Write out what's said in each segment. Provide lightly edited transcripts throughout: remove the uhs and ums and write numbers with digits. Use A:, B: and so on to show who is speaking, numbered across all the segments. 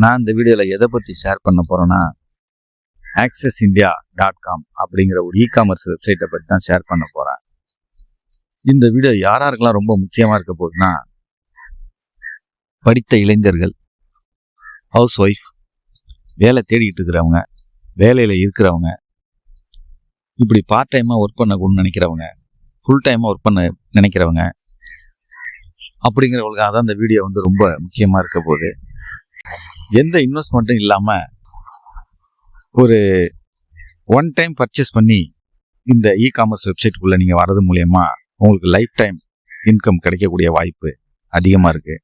A: நான் இந்த வீடியோவில் எதை பற்றி ஷேர் பண்ண போகிறேன்னா, accessindia.com அப்படிங்கிற ஒரு இ-காமர்ஸ் வெப்சைட்டை பற்றி தான் ஷேர் பண்ண போகிறேன். இந்த வீடியோ யாராருக்கெல்லாம் ரொம்ப முக்கியமாக இருக்க போகுதுன்னா, படித்த இளைஞர்கள், ஹவுஸ் ஒய்ஃப், வேலை தேடிக்கிட்டு இருக்கிறவங்க, வேலையில் இருக்கிறவங்க, இப்படி பார்ட் டைமாக ஒர்க் பண்ணணும்னு நினைக்கிறவங்க, ஃபுல் டைமாக ஒர்க் பண்ண நினைக்கிறவங்க, அப்படிங்கிறவங்களுக்காக தான் இந்த வீடியோ வந்து ரொம்ப முக்கியமாக இருக்க போகுது. எந்த இன்வெஸ்ட்மெண்ட்டும் இல்லாமல் ஒரு ஒன் டைம் பர்ச்சேஸ் பண்ணி இந்த இ-காமர்ஸ் வெப்சைட்டுக்குள்ளே நீங்கள் வர்றது மூலயமா உங்களுக்கு லைஃப் டைம் இன்கம் கிடைக்கக்கூடிய வாய்ப்பு அதிகமாக இருக்குது.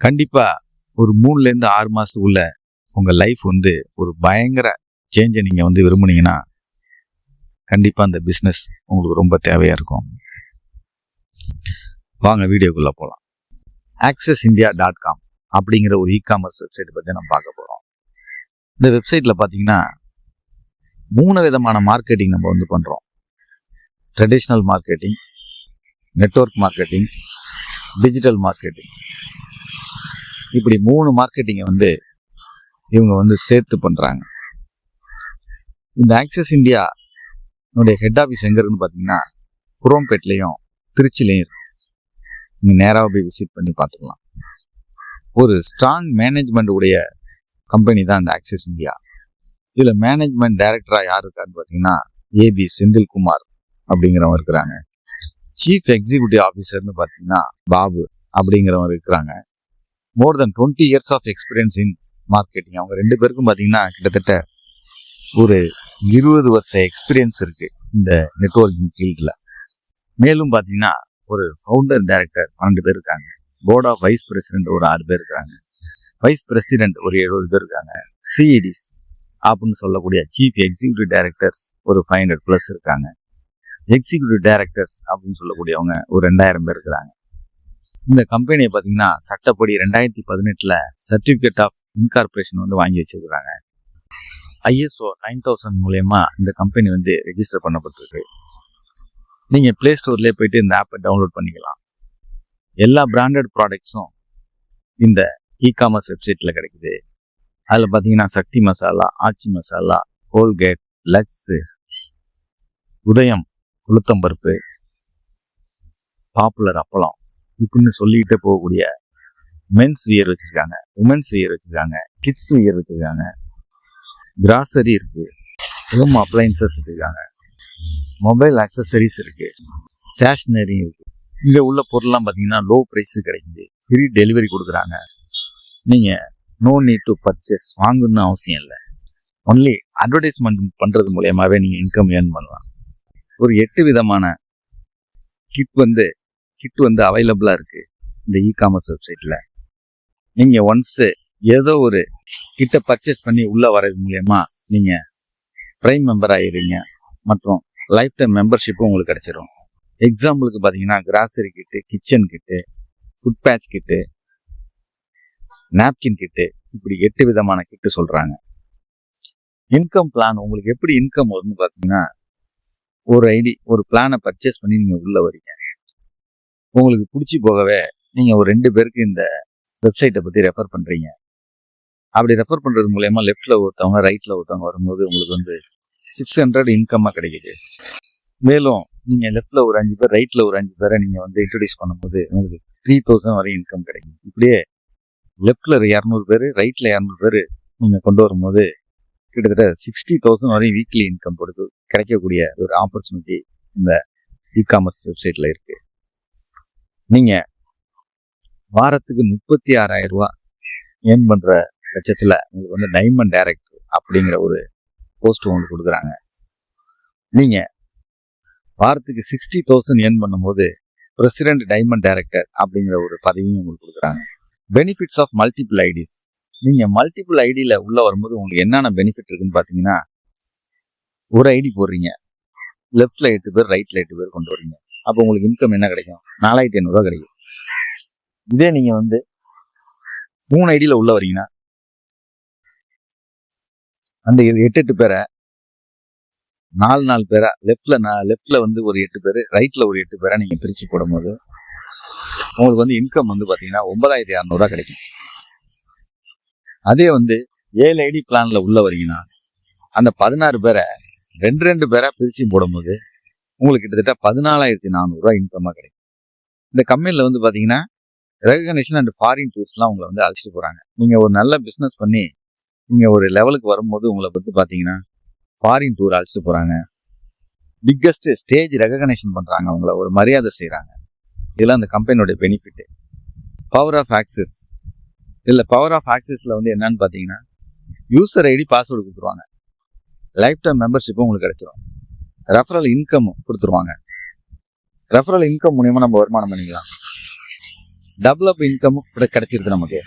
A: கண்டிப்பாக ஒரு 3லேருந்து 6 மாதத்துக்குள்ள உங்கள் லைஃப் வந்து ஒரு பயங்கர சேஞ்சை நீங்கள் வந்து விரும்புனீங்கன்னா கண்டிப்பாக அந்த பிஸ்னஸ் உங்களுக்கு ரொம்ப தேவையாக இருக்கும். வாங்க வீடியோக்குள்ளே போகலாம். accessindia.com அப்படிங்கிற ஒரு இ-காமர்ஸ் வெப்சைட்டை பற்றி நம்ம பார்க்க போகிறோம். இந்த வெப்சைட்டில் பார்த்தீங்கன்னா 3 விதமான மார்க்கெட்டிங் நம்ம வந்து பண்ணுறோம். Traditional marketing, network marketing, digital marketing. இப்படி 3 மார்க்கெட்டிங்கை வந்து இவங்க வந்து சேர்த்து பண்ணுறாங்க. இந்த ஆக்சஸ் இந்தியாவுடைய ஹெட் ஆஃபீஸ் எங்கே இருக்குன்னு பார்த்தீங்கன்னா குரோம்பேட்லேயும் திருச்சிலையும் இருக்கு. நீங்கள் நேராக போய் விசிட் பண்ணி பார்த்துக்கலாம். ஒரு ஸ்ட்ராங் மேனேஜ்மெண்ட் உடைய கம்பெனி தான் இந்த ஆக்சஸ் இந்தியா. இதில் மேனேஜ்மெண்ட் டைரக்டராக யார் இருக்காருன்னு பார்த்தீங்கன்னா ஏபி செந்தில்குமார் அப்படிங்கிறவங்க இருக்கிறாங்க. சீஃப் எக்ஸிக்யூட்டிவ் ஆஃபீஸர்னு பார்த்தீங்கன்னா பாபு அப்படிங்கிறவங்க இருக்கிறாங்க. More than 20 years of experience in marketing. அவங்க 2 பேருக்கும் பார்த்தீங்கன்னா கிட்டத்தட்ட ஒரு 20 வருஷ எக்ஸ்பீரியன்ஸ் இருக்குது இந்த நெட்வொர்க்கிங் ஃபீல்டில். மேலும் பார்த்தீங்கன்னா ஒரு ஃபவுண்டர் டைரக்டர் 12 பேர் இருக்காங்க. போர்ட் ஆஃப் வைஸ் பிரசிடென்ட் ஒரு 6 பேர் இருக்காங்க. வைஸ் பிரசிடென்ட் ஒரு 70 பேர் இருக்காங்க. சிஇடிஸ் அப்படின்னு சொல்லக்கூடிய சீஃப் எக்ஸிக்யூட்டிவ் டைரக்டர்ஸ் ஒரு 500+ இருக்காங்க. எக்ஸிக்யூட்டிவ் டைரக்டர்ஸ் அப்படின்னு சொல்லக்கூடியவங்க ஒரு 2000 பேர் இருக்கிறாங்க. இந்த கம்பெனியை பார்த்தீங்கன்னா சட்டப்படி 2018 சர்டிஃபிகேட் ஆஃப் இன்கார்பரேஷன் வந்து வாங்கி வச்சிருக்கிறாங்க. ISO 9000 மூலயமா இந்த கம்பெனி வந்து ரெஜிஸ்டர் பண்ணப்பட்டிருக்கு. நீங்கள் ப்ளே ஸ்டோர்லேயே போயிட்டு இந்த ஆப்பை டவுன்லோட் பண்ணிக்கலாம். எல்லா பிராண்டட் ப்ராடக்ட்ஸும் இந்த இ-காமர்ஸ் வெப்சைட்டில் கிடைக்குது. அதில் பார்த்தீங்கன்னா சக்தி மசாலா, ஆச்சி மசாலா, கோல்கேட், லக்ஸு, உதயம் உளுத்தம்பருப்பு, பாப்புலர் அப்பளம் இப்படின்னு சொல்லிக்கிட்டே போகக்கூடிய மென்ஸ் வியர் வச்சுருக்காங்க, உமன்ஸ் வியர் வச்சுருக்காங்க, கிட்ஸ் வியர் வச்சுருக்காங்க, கிராசரி இருக்குது, ஹோம் அப்ளைன்சஸ் வச்சுருக்காங்க, மொபைல் அக்சசரிஸ் இருக்குது, ஸ்டேஷ்னரி இருக்குது. இங்கே உள்ள பொருள்லாம் பார்த்தீங்கன்னா லோ ப்ரைஸு கிடைக்குது. ஃப்ரீ டெலிவரி கொடுக்குறாங்க. நீங்கள் நோ நீட் டு பர்ச்சேஸ் வாங்கணும்னு அவசியம் இல்லை. ஒன்லி அட்வர்டைஸ்மெண்ட் பண்ணுறது மூலயமாவே நீங்கள் இன்கம் ஏர்ன் பண்ணலாம். ஒரு 8 விதமான கிட் வந்து அவைலபிளாக இருக்குது இந்த இ-காமர்ஸ் வெப்சைட்டில். நீங்கள் ஒன்ஸு ஏதோ ஒரு கிட்டை பர்ச்சேஸ் பண்ணி உள்ளே வர்றது மூலயமா நீங்கள் ப்ரைம் மெம்பர் ஆகிடுறீங்க. மற்றும் லைஃப் டைம் மெம்பர்ஷிப்பும் உங்களுக்கு கிடச்சிரும். எக்ஸாம்பிளுக்கு பார்த்தீங்கன்னா கிராசரி கிட்டு, கிச்சன் கிட்டு, ஃபுட் பேட்ச் கிட்டு, நாப்கின் கிட்டு, இப்படி 8 விதமான கிட்டு சொல்கிறாங்க. இன்கம் பிளான் உங்களுக்கு எப்படி இன்கம் வரும்னு பார்த்தீங்கன்னா ஒரு பிளானை பர்ச்சேஸ் பண்ணி நீங்கள் உள்ளே வரீங்க. உங்களுக்கு பிடிச்சி போகவே நீங்கள் ஒரு 2 பேருக்கு இந்த வெப்சைட்டை பற்றி ரெஃபர் பண்ணுறீங்க. அப்படி ரெஃபர் பண்ணுறது மூலயமா லெஃப்டில் ஒருத்தவங்க ரைட்டில் ஒருத்தவங்க வரும்போது உங்களுக்கு வந்து 600 இன்கம்மாக கிடைக்குது. மேலும் நீங்கள் லெஃப்டில் ஒரு 5 பேர், ரைட்டில் ஒரு 5 பேரை நீங்கள் வந்து இன்ட்ரடியூஸ் பண்ணும்போது உங்களுக்கு 3000 வரை இன்கம் கிடைக்கும். இப்படியே லெஃப்டில் 200 பேர், ரைட்டில் 200 பேர் நீங்கள் கொண்டு வரும்போது கிட்டத்தட்ட 60,000 வரை வீக்லி இன்கம் கிடைக்கக்கூடிய ஒரு ஆப்பர்ச்சுனிட்டி இந்த இ-காமர்ஸ் வெப்சைட்டில் இருக்குது. நீங்கள் வாரத்துக்கு 36,000 ரூபா ஏர்ன் பண்ணுற பட்சத்தில் உங்களுக்கு வந்து டைமண்ட் டைரக்டர் அப்படிங்கிற ஒரு போஸ்ட் உங்களுக்கு கொடுக்குறாங்க. நீங்கள் வாரத்துக்கு 60,000 ஏர்ன் பண்ணும்போது பிரசிடென்ட் டைமண்ட் டைரக்டர் அப்படிங்கிற ஒரு பதவியும் உங்களுக்கு கொடுக்குறாங்க. Benefits of multiple IDs. நீங்கள் மல்டிபிள் ஐடியில் உள்ளே வரும்போது உங்களுக்கு என்னென்ன பெனிஃபிட் இருக்குன்னு பார்த்தீங்கன்னா, ஒரு ஐடி போடுறீங்க, லெஃப்டில் 8 பேர், ரைட்டில் 8 பேர் கொண்டு வரீங்க. அப்போ உங்களுக்கு இன்கம் என்ன கிடைக்கும்? 4,500 ரூபா கிடைக்கும். இதே நீங்கள் வந்து 3 ஐடியில் உள்ளே வரீங்கன்னா அந்த 8 பேரை 4 பேரா லெஃப்ட்ல வந்து ஒரு 8 பேர், ரைட்ல ஒரு 8 பேரா நீங்க பிரிச்சு போடும்போது உங்களுக்கு வந்து இன்கம் வந்து பாத்தீங்கன்னா 9,200 ரூபா கிடைக்கும். அதே வந்து 7 ஐடி பிளானில் உள்ள வரீங்கன்னா அந்த 16 பேரை 2 பேரா பிரித்து போடும்போது உங்களுக்கு கிட்டத்தட்ட 14,400 இன்கமாக கிடைக்கும். இந்த கம்பெனியில் வந்து பார்த்தீங்கன்னா ரெகக்னேஷன் அண்ட் ஃபாரின் டூர்ஸ்லாம் உங்களை வந்து அழைச்சிட்டு போகிறாங்க. நீங்கள் ஒரு நல்ல பிஸ்னஸ் பண்ணி நீங்கள் ஒரு லெவலுக்கு வரும்போது உங்களை பற்றி பார்த்தீங்கன்னா ஃபாரின் டூர் அழைச்சிட்டு போகிறாங்க. பிக்கஸ்ட் ஸ்டேஜ் ரெகக்னேஷன் பண்ணுறாங்க, அவங்கள ஒரு மரியாதை செய்கிறாங்க. இதெல்லாம் அந்த கம்பெனியோட பெனிஃபிட்டு. பவர் ஆஃப் ஆக்சஸ் இல்லை, பவர் ஆஃப் ஆக்சஸில் வந்து என்னன்னு பார்த்தீங்கன்னா யூசர் ஐடி பாஸ்வேர்டு கொடுத்துருவாங்க. லைஃப் டைம் மெம்பர்ஷிப்பும் உங்களுக்கு கிடைச்சிரும். ரெஃபரல் இன்கம் கொடுத்துருவாங்க. ரெஃபரல் இன்கம் மூலியமாக நம்ம வருமானம் பண்ணிக்கலாம். டெவலப் இன்கமும் கிடைச்சிருக்கு நமக்கு.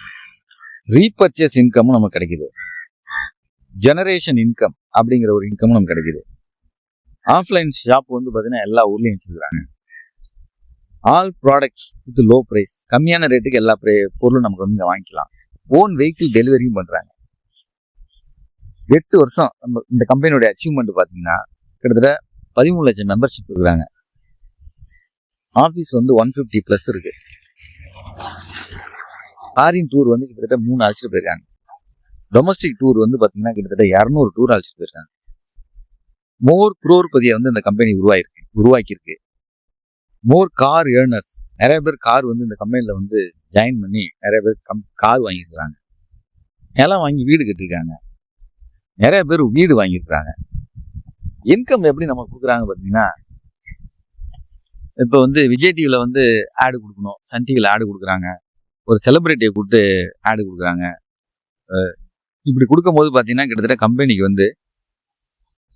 A: ரீபர்ச்சேஸ் இன்கமும் நமக்கு கிடைக்குது. ஜெனரேஷன் இன்கம் அப்படிங்கிற ஒரு இன்கமும் நமக்கு கிடைக்குது. ஆஃப்லைன் ஷாப் வந்து பார்த்தீங்கன்னா எல்லா ஊர்லேயும் வச்சுருக்காங்க. All products with low price, கம்மியான ரேட்டுக்கு எல்லா பொருளும் நமக்கு வந்து இங்கே வாங்கிக்கலாம். ஓன் வெஹிக்கிள் டெலிவரியும் பண்ணுறாங்க. 8 வருஷம் நம்ம இந்த கம்பெனியோட அச்சீவ்மெண்ட் பார்த்தீங்கன்னா கிட்டத்தட்ட 13 லட்சம் மெம்பர்ஷிப் இருக்கிறாங்க. ஆஃபீஸ் வந்து 150+ இருக்கு. ஃபாரின் டூர் வந்து கிட்டத்தட்ட 3 அழைச்சிட்டு போயிருக்காங்க. டொமஸ்டிக் டூர் வந்து பார்த்தீங்கன்னா கிட்டத்தட்ட 200 டூர் அழைச்சிட்டு போயிருக்காங்க. மோர் குரோர்பதியை வந்து இந்த கம்பெனி உருவாக்கியிருக்கு. மோர் கார் ஏர்னர்ஸ், நிறைய பேர் கார் வந்து இந்த கம்பெனியில் வந்து ஜாயின் பண்ணி நிறைய பேர் கார் வாங்கியிருக்கிறாங்க. நிலம் வாங்கி வீடு கட்டியிருக்காங்க. நிறைய பேர் வீடு வாங்கியிருக்கிறாங்க. இன்கம் எப்படி நம்ம கொடுக்குறாங்க பார்த்தீங்கன்னா, இப்போ வந்து விஜய் டிவியில் வந்து ஆடு கொடுக்கணும், சன் டிவியில் ஆடு கொடுக்குறாங்க, ஒரு செலிபிரிட்டியை கூப்பிட்டு ஆடு கொடுக்குறாங்க. இப்படி கொடுக்கும்போது பார்த்தீங்கன்னா கிட்டத்தட்ட கம்பெனிக்கு வந்து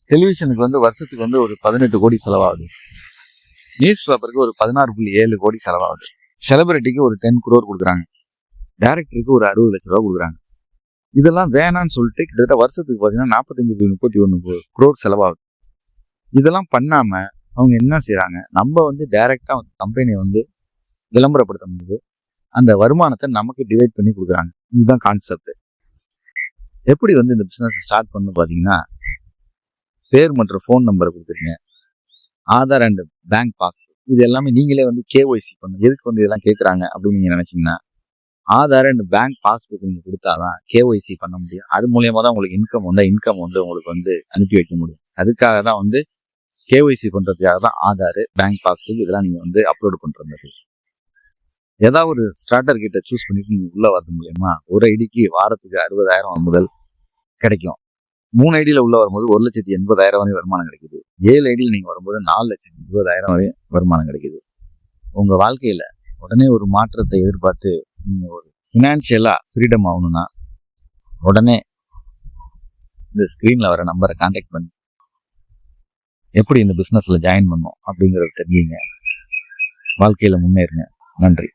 A: டெலிவிஷனுக்கு வந்து வருஷத்துக்கு வந்து ஒரு 18 கோடி செலவாகுது. நியூஸ் பேப்பருக்கு ஒரு 16.7 கோடி செலவாகுது. செலிபிரிட்டிக்கு ஒரு 10 crore கொடுக்குறாங்க. டைரக்டருக்கு ஒரு 60 லட்ச ரூபா கொடுக்குறாங்க. இதெல்லாம் வேணான்னு சொல்லிட்டு கிட்டத்தட்ட வருஷத்துக்கு பார்த்தீங்கன்னா 45.31 crore செலவாகுது. இதெல்லாம் பண்ணாமல் அவங்க என்ன செய்கிறாங்க, நம்ம வந்து டைரெக்டாக கம்பெனியை வந்து விளம்பரப்படுத்தும் போது அந்த வருமானத்தை நமக்கு டிவைட் பண்ணி கொடுக்குறாங்க. இதுதான் கான்செப்ட். எப்படி வந்து இந்த பிஸ்னஸ் ஸ்டார்ட் பண்ணணும் பார்த்தீங்கன்னா, பேர் மற்றும் ஃபோன் நம்பரை கொடுத்துருங்க, ஆதார் அண்ட் பேங்க் பாஸ்புக், இது எல்லாமே நீங்களே வந்து கேஒய்சி பண்ணணும். எதுக்கு வந்து இதெல்லாம் கேட்குறாங்க அப்படின்னு நீங்கள் நினச்சிங்கன்னா, ஆதார் அண்ட் பேங்க் பாஸ்புக் நீங்கள் கொடுத்தாதான் கேஒய்சி பண்ண முடியும். அது மூலியமாக தான் உங்களுக்கு இன்கம் வந்து உங்களுக்கு வந்து அனுப்பி வைக்க முடியும். அதுக்காக தான் வந்து கேஒய்சி பண்ணுறதுக்காக தான் ஆதார், பேங்க் பாஸ்புக் இதெல்லாம் நீங்கள் வந்து அப்லோடு பண்ணுறது. ஏதாவது ஒரு ஸ்டார்டர் கிட்ட சூஸ் பண்ணிட்டு நீங்கள் உள்ளே வரது மூலயமா ஒரு ஐடிக்கு வாரத்துக்கு 60,000 முதல் கிடைக்கும். 3 ஐடியில் உள்ள வரும்போது 1,80,000 வரை வருமானம் கிடைக்குது. 7 ஐடியில் நீங்கள் வரும்போது 4,20,000 வரை வருமானம் கிடைக்குது. உங்கள் வாழ்க்கையில் உடனே ஒரு மாற்றத்தை எதிர்பார்த்து நீங்கள் ஒரு ஃபினான்ஷியலாக ஃப்ரீடம் ஆகணும்னா உடனே இந்த ஸ்க்ரீனில் வர நம்பரை கான்டாக்ட் பண்ணி எப்படி இந்த பிஸ்னஸில் ஜாயின் பண்ணணும் அப்படிங்கிறத தெரிஞ்சுங்க. வாழ்க்கையில் முன்னேறுங்க. நன்றி.